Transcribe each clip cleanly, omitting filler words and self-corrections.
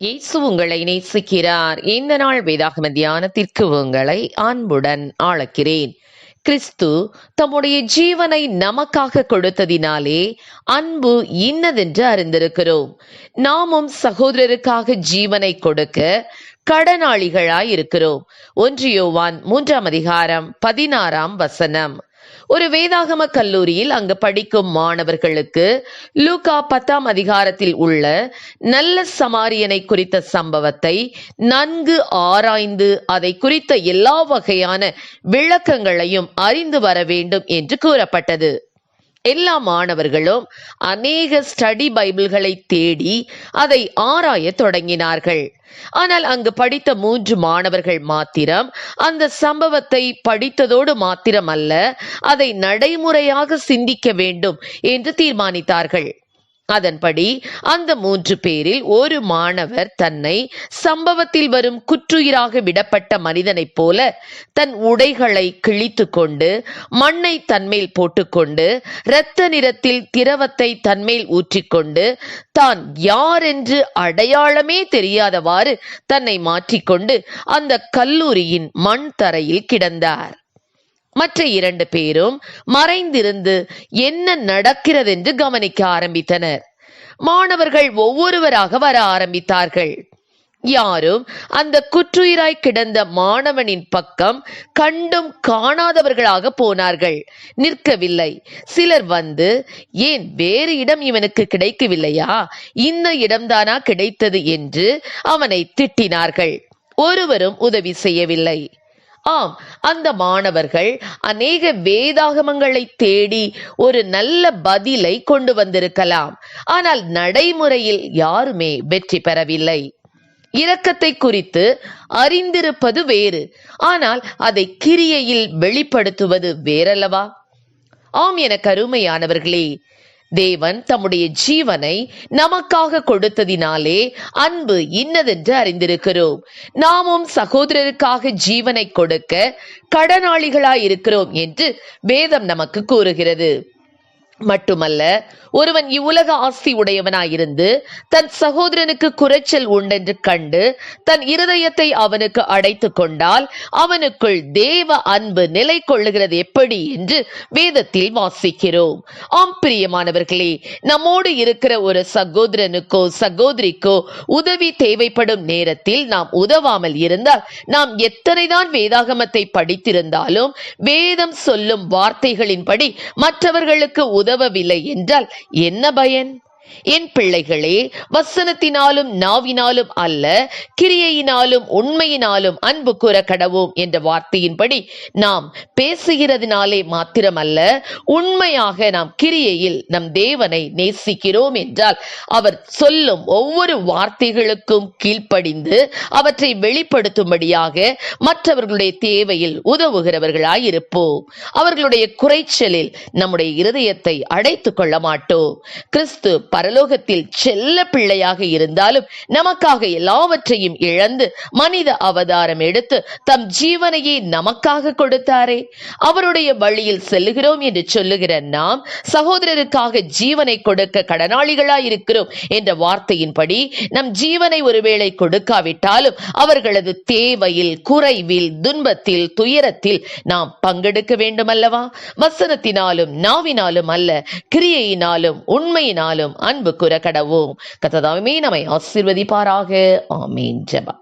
இயேசு உங்களை நேசிக்கிறார். இந்த நாள் வேதாகம தியானத்திற்கு உங்களை அன்புடன் அழைக்கிறேன். கிறிஸ்து தம்முடைய ஜீவனை நமக்காக கொடுத்ததினாலே அன்பு இன்னதென்று அறிந்திருக்கிறோம். நாமும் சகோதரருக்காக ஜீவனை கொடுக்க கடனாளிகளாய் இருக்கிறோம். 1 யோவான் 3:16 ஒரு வேதாகம கல்லூரியில் அங்கு படிக்கும் மாணவர்களுக்கு லூக்கா 10 உள்ள நல்ல சமாரியனை குறித்த சம்பவத்தை நன்கு ஆராய்ந்து அதை குறித்த எல்லா வகையான விளக்கங்களையும் அறிந்து வர வேண்டும் என்று கூறப்பட்டது. எல்லா மாணவர்களும் அநேக ஸ்டடி பைபிள்களை தேடி அதை ஆராய தொடங்கினார்கள். ஆனால் அங்கு படித்த 3 மாணவர்கள் மாத்திரம் அந்த சம்பவத்தை படித்ததோடு மாத்திரமல்ல, அதை நடைமுறையாக சிந்திக்க வேண்டும் என்று தீர்மானித்தார்கள். அதன்படி அந்த 3 பேரில் ஒரு மாணவர் தன்னை சம்பவத்தில் வரும் குற்றுயிராக விடப்பட்ட மனிதனைப் போல தன் உடைகளை கிழித்து கொண்டு மண்ணை தன்மேல் போட்டுக்கொண்டு இரத்த நிறத்தில் திரவத்தை தன்மேல் ஊற்றிக்கொண்டு தான் யார் என்று அடையாளமே தெரியாதவாறு தன்னை மாற்றிக்கொண்டு அந்த கல்லூரியின் மண் தரையில் கிடந்தார். மற்ற 2 பேரும் மறைந்திருந்து என்ன நடக்கிறதென்று கவனிக்க ஆரம்பித்தனர். மாணவர்கள் ஒவ்வொருவராக வர ஆரம்பித்தார்கள். யாரும் அந்த குற்றுயிராய் கிடந்த மாணவனின் பக்கம் கண்டும் காணாதவர்களாக போனார்கள், நிற்கவில்லை. சிலர் வந்து, ஏன் வேறு இடம் இவனுக்கு கிடைக்கவில்லையா, இந்த இடம்தானா கிடைத்தது என்று அவனை திட்டினார்கள். ஒருவரும் உதவி செய்யவில்லை. ஆம், அந்த மாணவர்கள் அநேக வேதாகமங்களை தேடி ஒரு நல்ல பதிலை கொண்டு வந்திருக்கலாம். ஆனால் நடைமுறையில் யாருமே வெற்றி பெறவில்லை. இரக்கத்தை குறித்து அறிந்திருப்பது வேறு, ஆனால் அதை கிரியையில் வெளிப்படுத்துவது வேறல்லவா? ஆம், என கருமையானவர்களே, தேவன் தம்முடைய ஜீவனை நமக்காக கொடுத்ததினாலே அன்பு இன்னதென்று அறிந்திருக்கிறோம். நாமும் சகோதரருக்காக ஜீவனை கொடுக்க கடனாளிகளாயிருக்கிறோம் என்று வேதம் நமக்கு கூறுகிறது. மட்டுமல்ல, ஒருவன் இவ்வுலக ஆஸ்தி உடையவனாயிருந்து தன் சகோதரனுக்கு குறைச்சல் உண்டென்று கண்டு தன் இருதயத்தை அவனுக்கு அடைத்து கொண்டால் அவனுக்குள் தேவ அன்பு நிலை கொள்ளுகிறது எப்படி என்று வேதத்தில் வாசிக்கிறோம். ஆம் பிரியமானவர்களே, நம்மோடு இருக்கிற ஒரு சகோதரனுக்கோ சகோதரிக்கோ உதவி தேவைப்படும் நேரத்தில் நாம் உதவாமல் இருந்தால், நாம் எத்தனைதான் வேதாகமத்தை படித்திருந்தாலும் வேதம் சொல்லும் வார்த்தைகளின்படி மற்றவர்களுக்கு உதவவில்லை என்றால் என்ன பயன்? என் பிள்ளைகளே, வசனத்தினாலும் நாவினாலும் அல்ல, கிரியையினாலும் உண்மையினாலும் அன்பு கூற கடவோம் என்ற வார்த்தையின்படி நாம் பேசுகிறதுனாலே மாத்திரமல்ல, உண்மையாக நாம் கிரியையில் நம் தேவனை நேசிக்கிறோம் என்றால் அவர் சொல்லும் ஒவ்வொரு வார்த்தைகளுக்கும் கீழ்ப்படிந்து அவற்றை வெளிப்படுத்தும்படியாக மற்றவர்களுடைய தேவையில் உதவுகிறவர்களாயிருப்போம். அவர்களுடைய குறைச்சலில் நம்முடைய இருதயத்தை அடைத்துக் கொள்ள மாட்டோம். கிறிஸ்து பரலோகத்தில் செல்ல பிள்ளையாக இருந்தாலும் நமக்காக எல்லாவற்றையும் இழந்து மனித அவதாரம் எடுத்து தம் ஜீவனையே நமக்காக கொடுத்தாரே. அவருடைய வழியில் செல்லுகிறோம் என்று சொல்லுகிற நாம் சகோதரருக்காக ஜீவனை கொடுக்க கடனாளிகளாய் இருக்கிறோம் என்ற வார்த்தையின்படி நம் ஜீவனை ஒருவேளை கொடுக்காவிட்டாலும் அவர்களது தேவையில், குறைவில், துன்பத்தில், துயரத்தில் நாம் பங்கெடுக்க வேண்டும் அல்லவா? வசனத்தினாலும் நாவினாலும் அல்ல, கிரியையினாலும் உண்மையினாலும் அன்பு கூற கடவோம். கர்த்தர் நம்மை ஆசீர்வதிப்பாராக. ஆமென். ஜெபம்.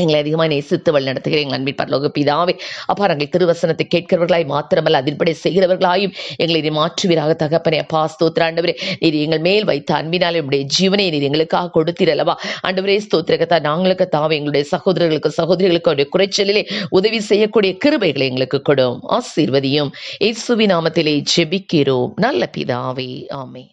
எங்களை அதிகமாக நேசித்து வழி நடத்துகிற எங்கள் அன்பின் பரலோக பிதாவே, அப்பா, நாங்கள் திருவசனத்தை கேட்கிறவர்களாய் மாத்திரமல்ல அதின்படி செய்கிறவர்களாயும் எங்களை நீ மாற்றுவீராக. தகப்பனே, அப்பா, ஸ்தோத்திர ஆண்டவரே, நீர் எங்கள் மேல் வைத்த அன்பினால் என்னுடைய ஜீவனை நீர் எங்களுக்காக கொடுத்தீரல்லவா? ஆண்டவரே, ஸ்தோத்திரக்கத்தா, நாங்களுக்கு தாவே எங்களுடைய சகோதரர்களுக்கு சகோதரிகளுக்கு அவருடைய குறைச்சலிலே உதவி செய்யக்கூடிய கிருபைகளை எங்களுக்கு கொடும். ஆசீர்வதியும். இயேசுவின் நாமத்திலே ஜெபிக்கிறோம் நல்ல பிதாவே. ஆமென்.